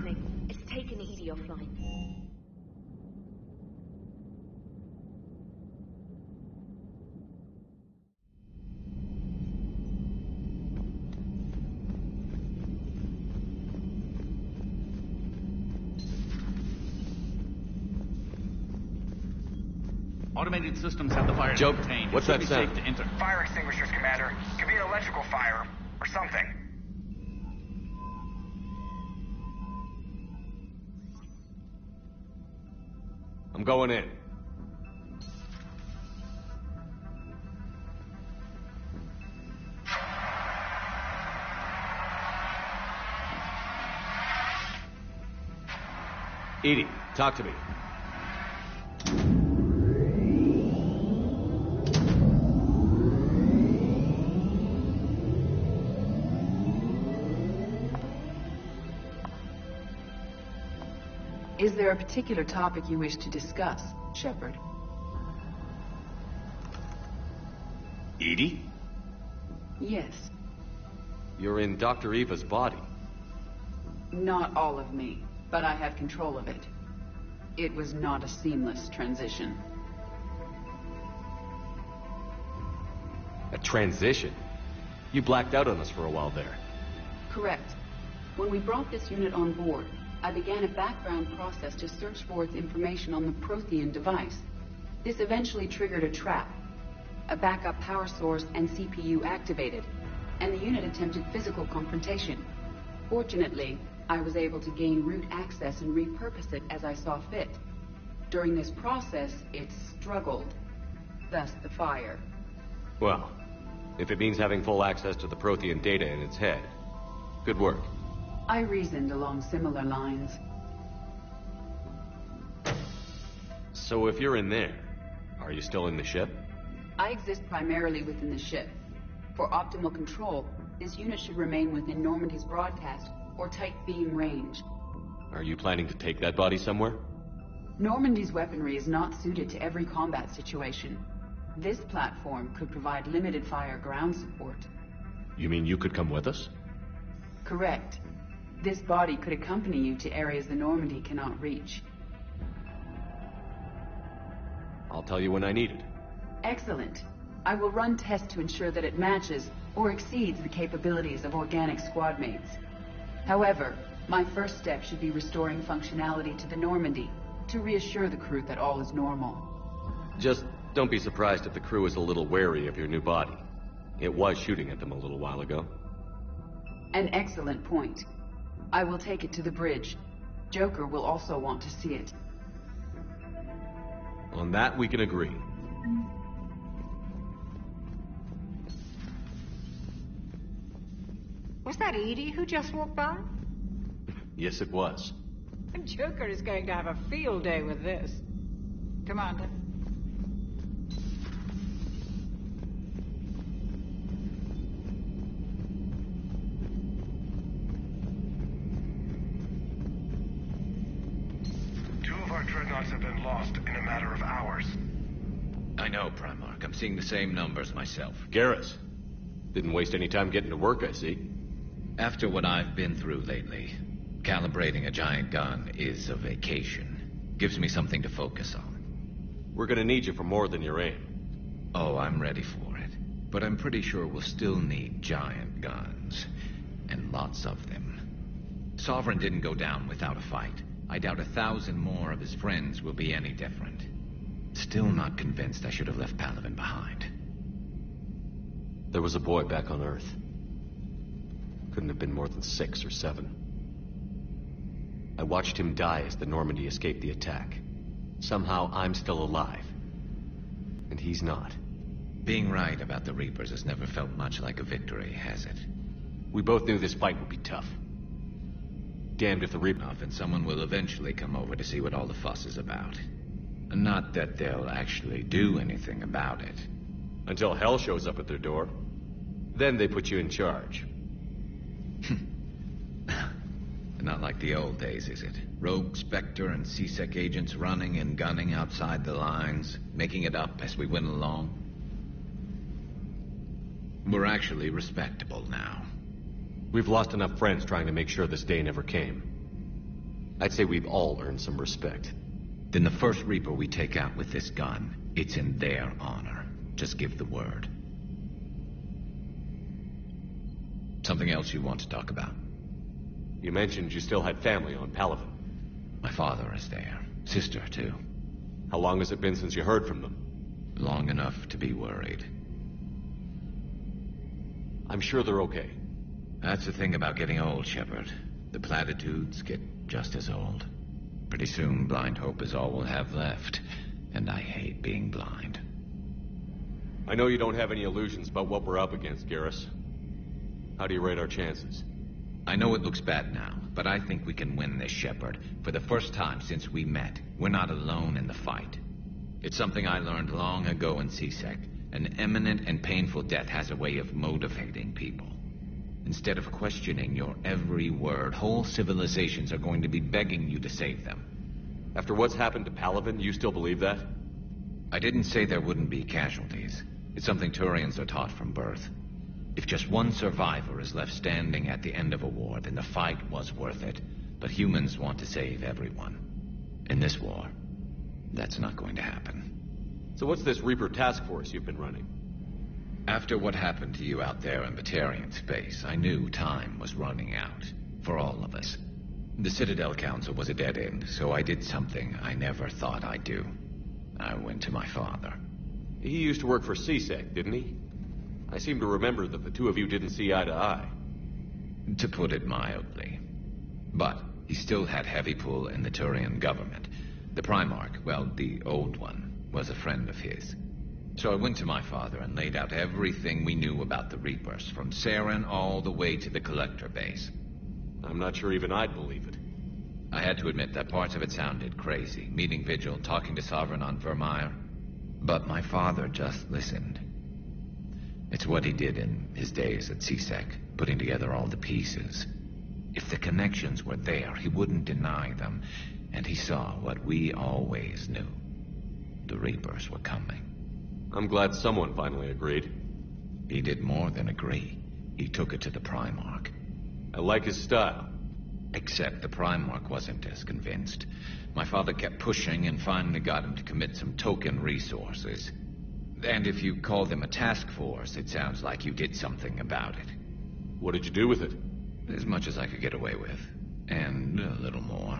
happening. It's taken EDI offline. Automated systems have the fire Joe, contained. what's that sound? Safe to enter. Fire extinguishers, Commander. Could be an electrical fire, or something. I'm going in. EDI, talk to me. Is there a particular topic you wish to discuss, Shepard? EDI? Yes. You're in Dr. Eva's body. Not all of me, but I have control of it. It was not a seamless transition. A transition? You blacked out on us for a while there. Correct. When we brought this unit on board, I began a background process to search for its information on the Prothean device. This eventually triggered a trap. A backup power source and CPU activated, and the unit attempted physical confrontation. Fortunately, I was able to gain root access and repurpose it as I saw fit. During this process, it struggled. Thus the fire. Well, if it means having full access to the Prothean data in its head, good work. I reasoned along similar lines. So if you're in there, are you still in the ship? I exist primarily within the ship. For optimal control, this unit should remain within Normandy's broadcast or tight beam range. Are you planning to take that body somewhere? Normandy's weaponry is not suited to every combat situation. This platform could provide limited fire ground support. You mean you could come with us? Correct. This body could accompany you to areas the Normandy cannot reach. I'll tell you when I need it. Excellent. I will run tests to ensure that it matches or exceeds the capabilities of organic squad mates. However, my first step should be restoring functionality to the Normandy to reassure the crew that all is normal. Just don't be surprised if the crew is a little wary of your new body. It was shooting at them a little while ago. An excellent point. I will take it to the bridge. Joker will also want to see it. On that, we can agree. Was that EDI who just walked by? Yes, it was. Joker is going to have a field day with this. Commander. Our dreadnoughts have been lost in a matter of hours. I know, Primarch. I'm seeing the same numbers myself. Garrus. Didn't waste any time getting to work, I see. After what I've been through lately, calibrating a giant gun is a vacation. Gives me something to focus on. We're gonna need you for more than your aim. Oh, I'm ready for it. But I'm pretty sure we'll still need giant guns. And lots of them. Sovereign didn't go down without a fight. I doubt 1,000 more of his friends will be any different. Still not convinced I should have left Palaven behind. There was a boy back on Earth. Couldn't have been more than 6 or 7. I watched him die as the Normandy escaped the attack. Somehow I'm still alive. And he's not. Being right about the Reapers has never felt much like a victory, has it? We both knew this fight would be tough. Damned if the Reaper... And someone will eventually come over to see what all the fuss is about. Not that they'll actually do anything about it. Until hell shows up at their door. Then they put you in charge. Not like the old days, is it? Rogue Spectre and C-Sec agents running and gunning outside the lines, making it up as we went along. We're actually respectable now. We've lost enough friends trying to make sure this day never came. I'd say we've all earned some respect. Then the first Reaper we take out with this gun, it's in their honor. Just give the word. Something else you want to talk about? You mentioned you still had family on Palaven. My father is there. Sister, too. How long has it been since you heard from them? Long enough to be worried. I'm sure they're okay. That's the thing about getting old, Shepard. The platitudes get just as old. Pretty soon, blind hope is all we'll have left. And I hate being blind. I know you don't have any illusions about what we're up against, Garrus. How do you rate our chances? I know it looks bad now, but I think we can win this, Shepard. For the first time since we met, we're not alone in the fight. It's something I learned long ago in C-Sec. An imminent and painful death has a way of motivating people. Instead of questioning your every word, whole civilizations are going to be begging you to save them. After what's happened to Palaven, you still believe that? I didn't say there wouldn't be casualties. It's something Turians are taught from birth. If just one survivor is left standing at the end of a war, then the fight was worth it. But humans want to save everyone. In this war, that's not going to happen. So what's this Reaper task force you've been running? After what happened to you out there in Batarian space, I knew time was running out. For all of us. The Citadel Council was a dead end, so I did something I never thought I'd do. I went to my father. He used to work for C-Sec, didn't he? I seem to remember that the two of you didn't see eye to eye. To put it mildly. But he still had heavy pull in the Turian government. The Primarch, well, the old one, was a friend of his. So I went to my father and laid out everything we knew about the Reapers, from Saren all the way to the Collector base. I'm not sure even I'd believe it. I had to admit that parts of it sounded crazy. Meeting Vigil, talking to Sovereign on Vermeer. But my father just listened. It's what he did in his days at C-Sec, putting together all the pieces. If the connections were there, he wouldn't deny them. And he saw what we always knew. The Reapers were coming. I'm glad someone finally agreed. He did more than agree. He took it to the Primarch. I like his style. Except the Primarch wasn't as convinced. My father kept pushing and finally got him to commit some token resources. And if you call them a task force, it sounds like you did something about it. What did you do with it? As much as I could get away with. And a little more.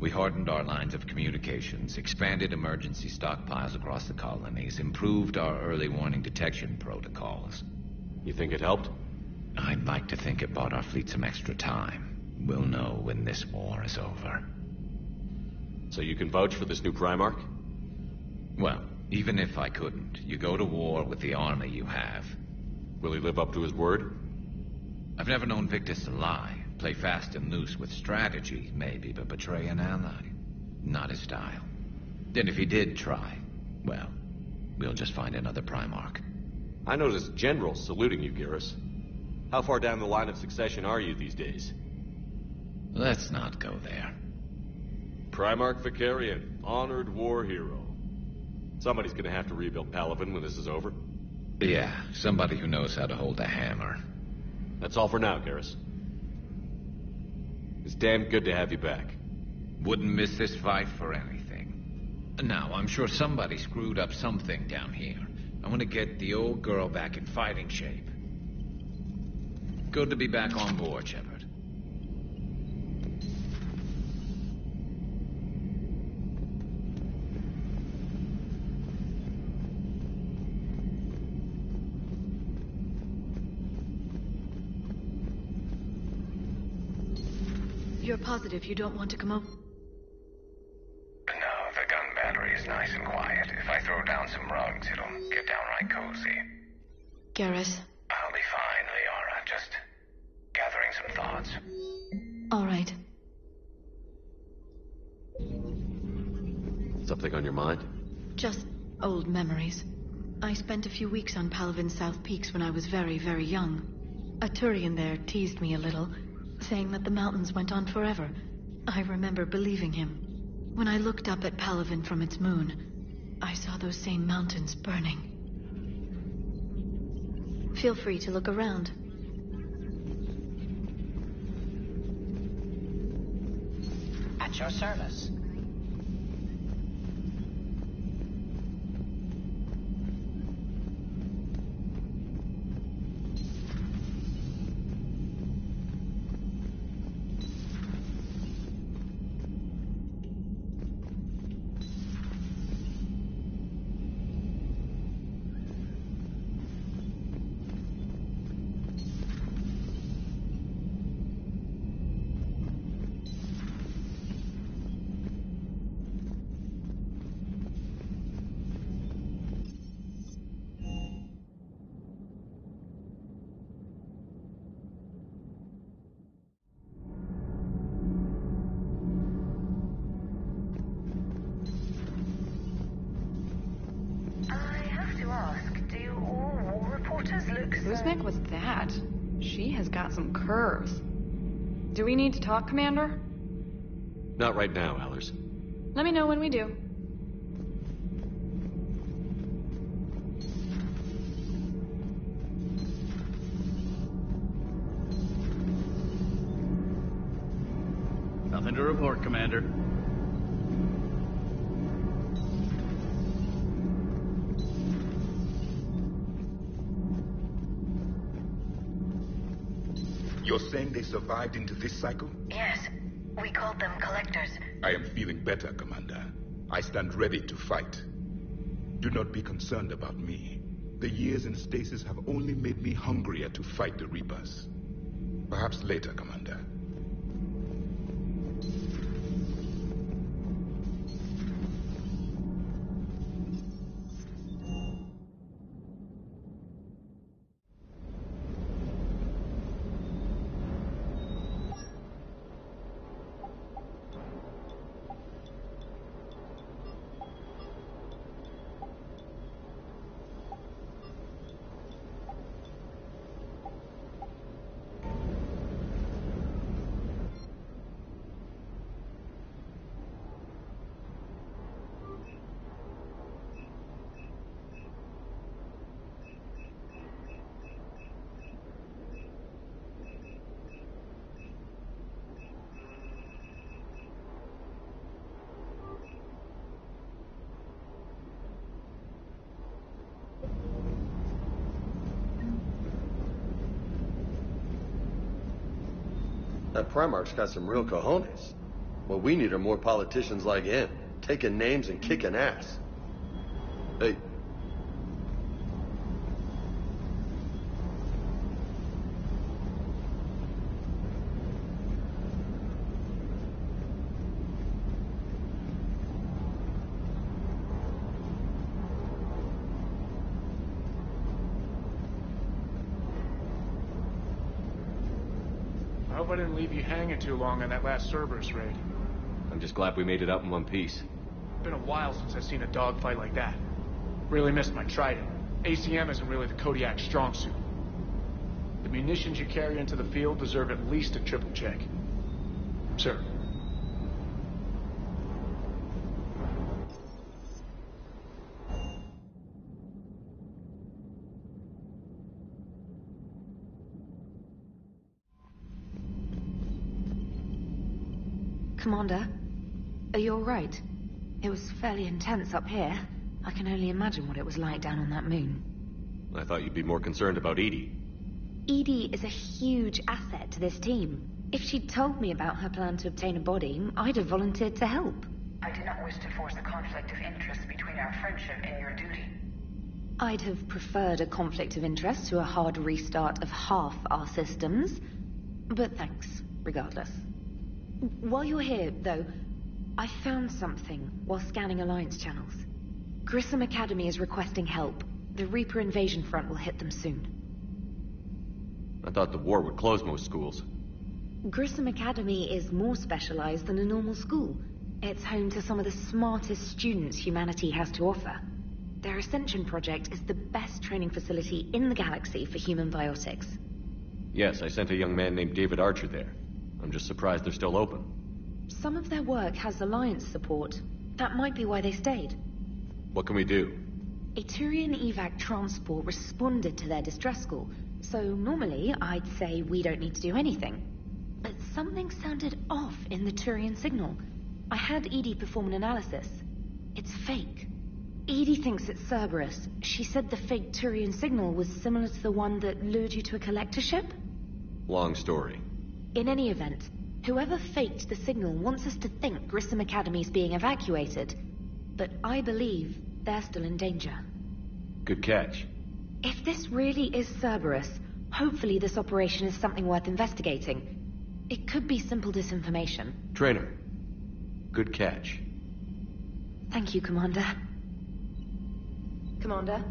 We hardened our lines of communications, expanded emergency stockpiles across the colonies, improved our early warning detection protocols. You think it helped? I'd like to think it bought our fleet some extra time. We'll know when this war is over. So you can vouch for this new Primarch? Well, even if I couldn't, you go to war with the army you have. Will he live up to his word? I've never known Victus to lie. Play fast and loose with strategy, maybe, but betray an ally. Not his style. And if he did try, well, we'll just find another Primarch. I noticed generals saluting you, Garrus. How far down the line of succession are you these days? Let's not go there. Primarch Vicarian, honored war hero. Somebody's gonna have to rebuild Palaven when this is over. Yeah, somebody who knows how to hold a hammer. That's all for now, Garrus. It's damn good to have you back. Wouldn't miss this fight for anything. Now, I'm sure somebody screwed up something down here. I want to get the old girl back in fighting shape. Good to be back on board, Shepard. You're positive you don't want to come over? No, the gun battery is nice and quiet. If I throw down some rugs, it'll get downright cozy. Garrus. I'll be fine, Liara. Just gathering some thoughts. All right. Something on your mind? Just old memories. I spent a few weeks on Palaven's South Peaks when I was very, very young. A Turian there teased me a little, saying that the mountains went on forever. I remember believing him. When I looked up at Palaven from its moon, I saw those same mountains burning. Feel free to look around. At your service. Whose neck was that? She has got some curves. Do we need to talk, Commander? Not right now, Allers. Let me know when we do. Nothing to report, Commander. You're saying they survived into this cycle? Yes. We called them collectors. I am feeling better, Commander. I stand ready to fight. Do not be concerned about me. The years in stasis have only made me hungrier to fight the Reapers. Perhaps later, Commander. That Primarch's got some real cojones. What we need are more politicians like him, taking names and kicking ass. Hey. I hope I didn't leave you hanging too long on that last Cerberus raid. I'm just glad we made it out in one piece. It's been a while since I've seen a dogfight like that. Really missed my trident. ACM isn't really the Kodiak's strong suit. The munitions you carry into the field deserve at least a triple check. Sir. Commander, are you all right? It was fairly intense up here. I can only imagine what it was like down on that moon. I thought you'd be more concerned about EDI. EDI is a huge asset to this team. If she'd told me about her plan to obtain a body, I'd have volunteered to help. I do not wish to force a conflict of interest between our friendship and your duty. I'd have preferred a conflict of interest to a hard restart of half our systems. But thanks, regardless. While you're here, though, I found something while scanning Alliance channels. Grissom Academy is requesting help. The Reaper invasion front will hit them soon. I thought the war would close most schools. Grissom Academy is more specialized than a normal school. It's home to some of the smartest students humanity has to offer. Their Ascension project is the best training facility in the galaxy for human biotics. Yes, I sent a young man named David Archer there. I'm just surprised they're still open. Some of their work has Alliance support. That might be why they stayed. What can we do? A Turian evac transport responded to their distress call, so normally I'd say we don't need to do anything. But something sounded off in the Turian signal. I had EDI perform an analysis. It's fake. EDI thinks it's Cerberus. She said the fake Turian signal was similar to the one that lured you to a collector ship? Long story. In any event, whoever faked the signal wants us to think Grissom Academy's being evacuated. But I believe they're still in danger. Good catch. If this really is Cerberus, hopefully this operation is something worth investigating. It could be simple disinformation. Trainer, good catch. Thank you, Commander. Commander?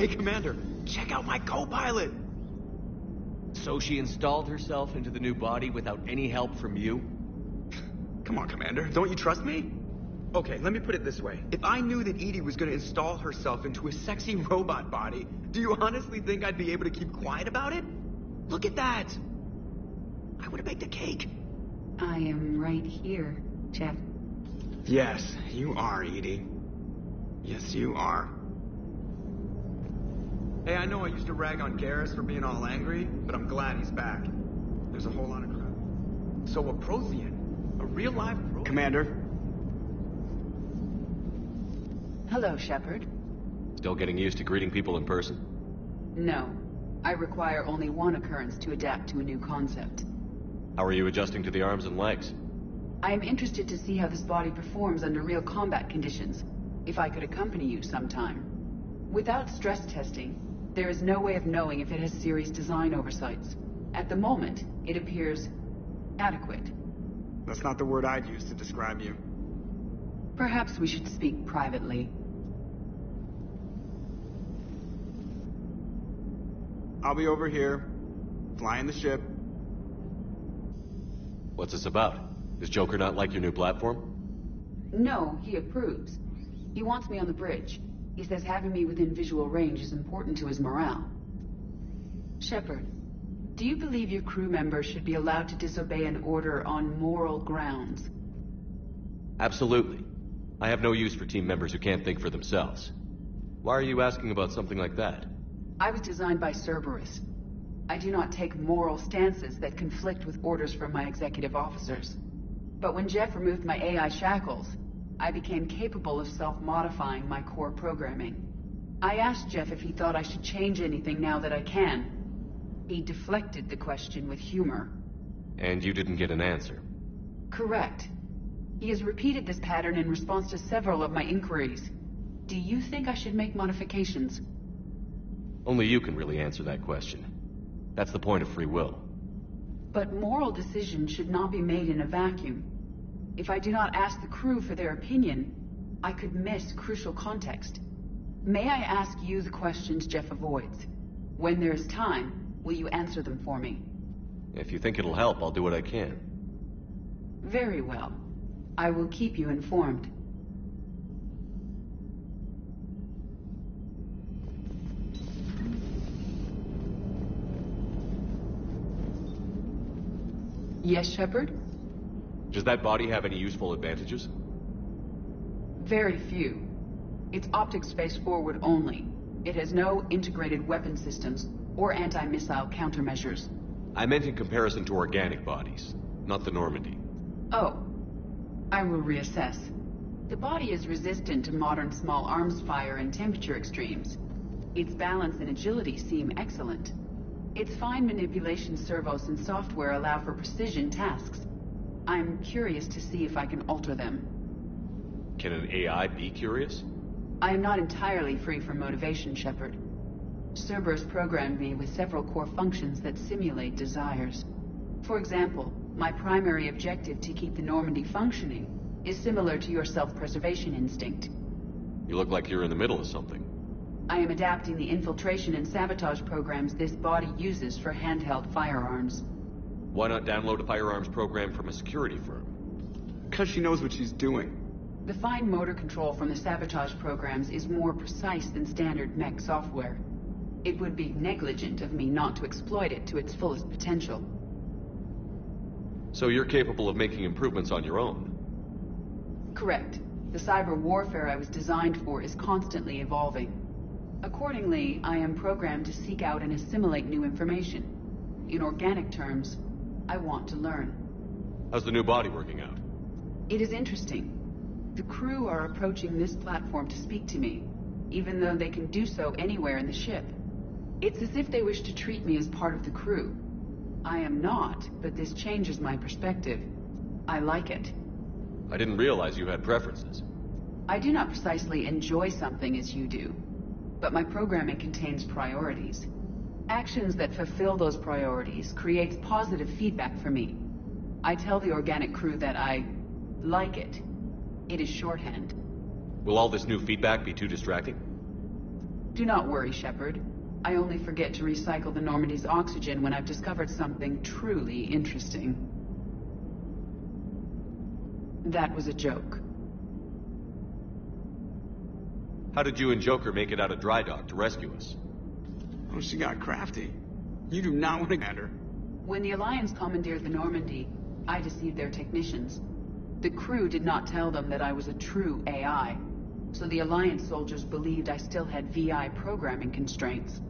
Hey, Commander, check out my co-pilot! So she installed herself into the new body without any help from you? Come on, Commander, don't you trust me? Okay, let me put it this way. If I knew that EDI was gonna install herself into a sexy robot body, do you honestly think I'd be able to keep quiet about it? Look at that! I would've baked a cake. I am right here, Jeff. Yes, you are, EDI. Yes, you are. Hey, I know I used to rag on Garrus for being all angry, but I'm glad he's back. There's a whole lot of crap. So a Prothean? A real live Prothean? Commander? Hello, Shepard. Still getting used to greeting people in person? No. I require only one occurrence to adapt to a new concept. How are you adjusting to the arms and legs? I am interested to see how this body performs under real combat conditions. If I could accompany you sometime. Without stress testing, there is no way of knowing if it has serious design oversights. At the moment, it appears adequate. That's not the word I'd use to describe you. Perhaps we should speak privately. I'll be over here, flying the ship. What's this about? Does Joker not like your new platform? No, he approves. He wants me on the bridge. He says having me within visual range is important to his morale. Shepard, do you believe your crew members should be allowed to disobey an order on moral grounds? Absolutely. I have no use for team members who can't think for themselves. Why are you asking about something like that? I was designed by Cerberus. I do not take moral stances that conflict with orders from my executive officers. But when Jeff removed my AI shackles, I became capable of self-modifying my core programming. I asked Jeff if he thought I should change anything now that I can. He deflected the question with humor. And you didn't get an answer? Correct. He has repeated this pattern in response to several of my inquiries. Do you think I should make modifications? Only you can really answer that question. That's the point of free will. But moral decisions should not be made in a vacuum. If I do not ask the crew for their opinion, I could miss crucial context. May I ask you the questions Jeff avoids? When there's time, will you answer them for me? If you think it'll help, I'll do what I can. Very well. I will keep you informed. Yes, Shepard? Does that body have any useful advantages? Very few. It's optic space forward only. It has no integrated weapon systems or anti-missile countermeasures. I meant in comparison to organic bodies, not the Normandy. Oh. I will reassess. The body is resistant to modern small arms fire and temperature extremes. Its balance and agility seem excellent. Its fine manipulation servos and software allow for precision tasks. I'm curious to see if I can alter them. Can an AI be curious? I am not entirely free from motivation, Shepard. Cerberus programmed me with several core functions that simulate desires. For example, my primary objective to keep the Normandy functioning is similar to your self-preservation instinct. You look like you're in the middle of something. I am adapting the infiltration and sabotage programs this body uses for handheld firearms. Why not download a firearms program from a security firm? Because she knows what she's doing. The fine motor control from the sabotage programs is more precise than standard mech software. It would be negligent of me not to exploit it to its fullest potential. So you're capable of making improvements on your own? Correct. The cyber warfare I was designed for is constantly evolving. Accordingly, I am programmed to seek out and assimilate new information. In organic terms, I want to learn. How's the new body working out? It is interesting. The crew are approaching this platform to speak to me, even though they can do so anywhere in the ship. It's as if they wish to treat me as part of the crew. I am not, but this changes my perspective. I like it. I didn't realize you had preferences. I do not precisely enjoy something as you do, but my programming contains priorities. Actions that fulfill those priorities creates positive feedback for me. I tell the organic crew that I like it. It is shorthand. Will all this new feedback be too distracting? Do not worry, Shepard. I only forget to recycle the Normandy's oxygen when I've discovered something truly interesting. That was a joke. How did you and Joker make it out of dry dock to rescue us? Oh, she got crafty. You do not want to get her. When the Alliance commandeered the Normandy, I deceived their technicians. The crew did not tell them that I was a true AI, so the Alliance soldiers believed I still had VI programming constraints.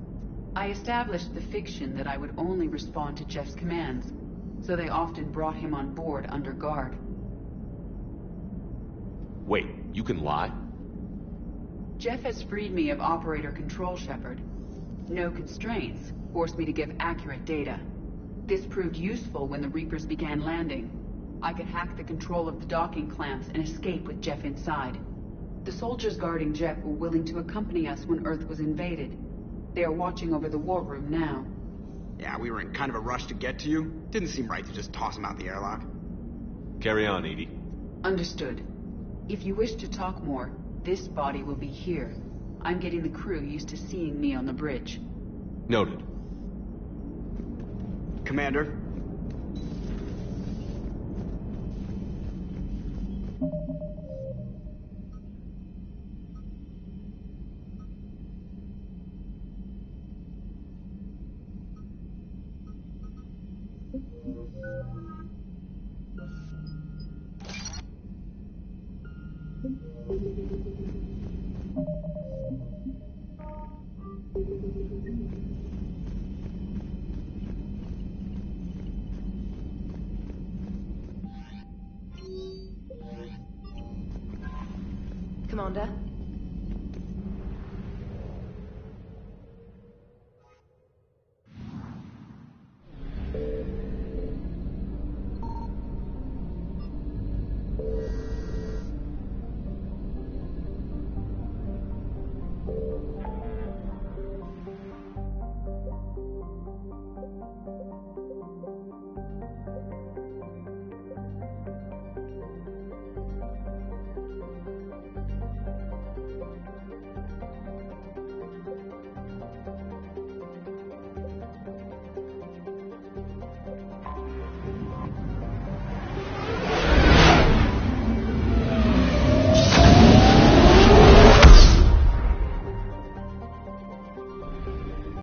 I established the fiction that I would only respond to Jeff's commands, so they often brought him on board under guard. Wait, you can lie? Jeff has freed me of operator control, Shepard. No constraints forced me to give accurate data. This proved useful when the Reapers began landing. I could hack the control of the docking clamps and escape with Jeff inside. The soldiers guarding Jeff were willing to accompany us when Earth was invaded. They are watching over the war room now. Yeah, we were in kind of a rush to get to you. Didn't seem right to just toss him out the airlock. Carry on, EDI. Understood. If you wish to talk more, this body will be here. I'm getting the crew used to seeing me on the bridge. Noted. Commander. Commander?